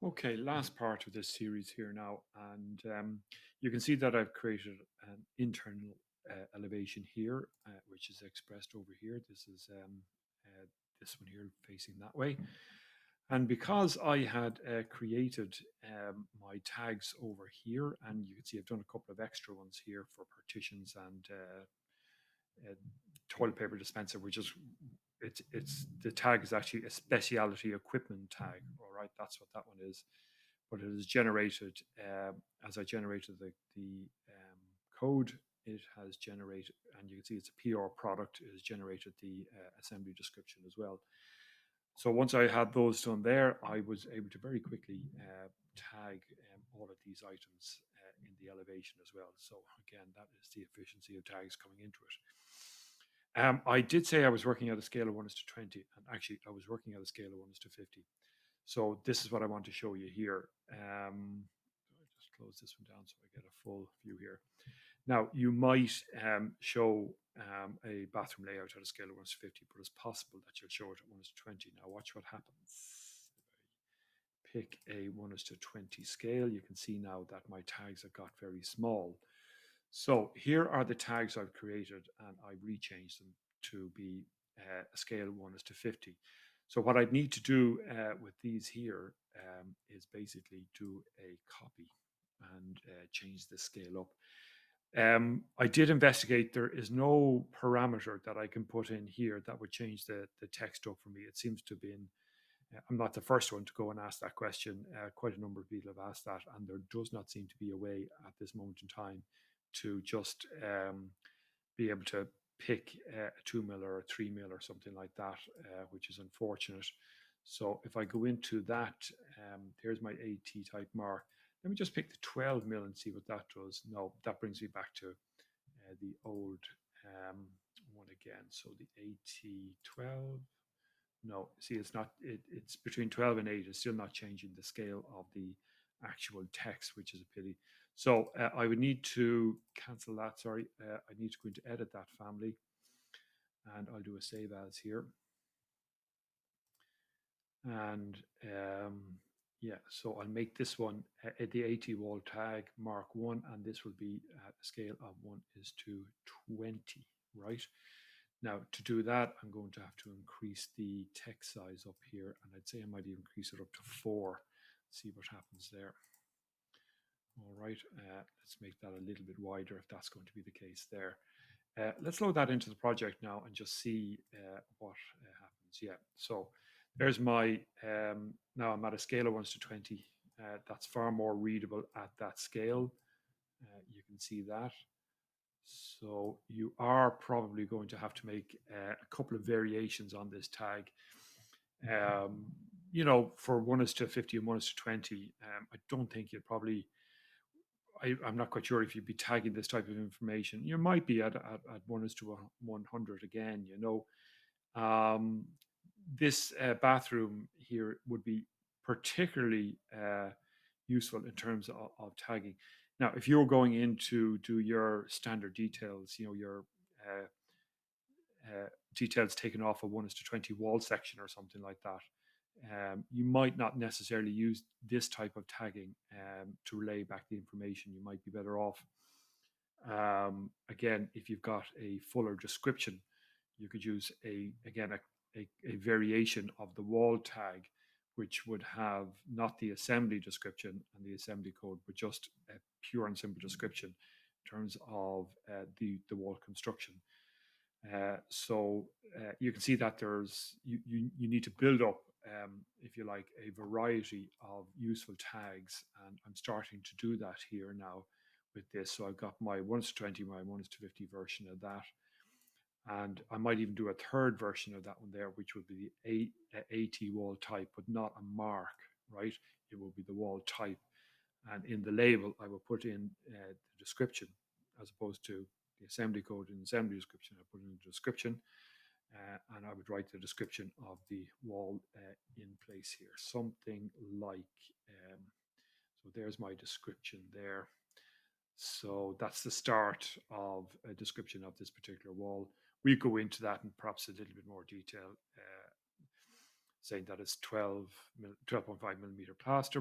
Okay, last part of this series here now, and you can see that I've created an internal elevation here, which is expressed over here. This is this one here facing that way. And because I had created my tags over here, and you can see I've done a couple of extra ones here for partitions and uh, toilet paper dispenser, which is it's the tag is actually a specialty equipment tag. All right, that's what that one is. But it is generated as I generated the code. It has generated, and you can see it's a PR product. It has generated the assembly description as well. So once I had those done there, I was able to very quickly tag all of these items in the elevation as well. So again, that is the efficiency of tags coming into it. I did say I was working at a scale of 1 is to 20, and actually I was working at a scale of 1 is to 50. So this is what I want to show you here. I just close this one down so I get a full view here. Now, you might show a bathroom layout at a scale of 1 is to 50, but it's possible that you'll show it at 1 is to 20. Now, watch what happens. If I pick a 1 is to 20 scale, you can see now that my tags have got very small. So here are the tags I've created, and I've rechanged them to be a scale of 1 is to 50. So what I'd need to do with these here is basically do a copy and change the scale up. I did investigate. There is no parameter that I can put in here that would change the text up for me. It seems to have been, I'm not the first one to go and ask that question. Quite a number of people have asked that, and there does not seem to be a way at this moment in time to just be able to pick a 2 mil or a 3 mil or something like that, which is unfortunate. So if I go into that, here's my AT type mark. Let me just pick the 12 mil and see what that does. No, that brings me back to the old one again. So the AT12. No, see, it's not. It's between 12 and 8. It's still not changing the scale of the actual text, which is a pity. So I would need to cancel that. Sorry, I need to go into edit that family, and I'll do a save as here. And yeah, so I'll make this one at the AT wall tag mark 1, and this will be at a scale of 1 is to 20, right? Now, to do that, I'm going to have to increase the text size up here, and I'd say I might even increase it up to 4. See what happens there. All right, let's make that a little bit wider if that's going to be the case there. Let's load that into the project now and just see what happens. Yeah, so there's my, now I'm at a scale of 1 to 20. That's far more readable at that scale. You can see that. So you are probably going to have to make a couple of variations on this tag. Um, for 1 is to 50 and 1 is to 20, I don't think you'd probably, I'm not quite sure if you'd be tagging this type of information. You might be at 1 is to 100 again, This bathroom here would be particularly useful in terms of tagging. Now, if you're going in to do your standard details, your uh, details taken off a 1 is to 20 wall section or something like that, you might not necessarily use this type of tagging to relay back the information. You might be better off. Again, if you've got a fuller description, you could use a variation of the wall tag, which would have not the assembly description and the assembly code, but just a pure and simple description in terms of the wall construction. So you can see that you need to build up, if you like, a variety of useful tags, and I'm starting to do that here now with this. So I've got my 1 to 20, my 1 to 50 version of that, and I might even do a third version of that one there, which would be the AT wall type, but not a mark, right? It will be the wall type, and in the label I will put in the description as opposed to the assembly code in the assembly description. I put in the description, and I would write the description of the wall in place here, something like. So there's my description there. So that's the start of a description of this particular wall. We go into that in perhaps a little bit more detail, saying that it's 12.5 millimeter plaster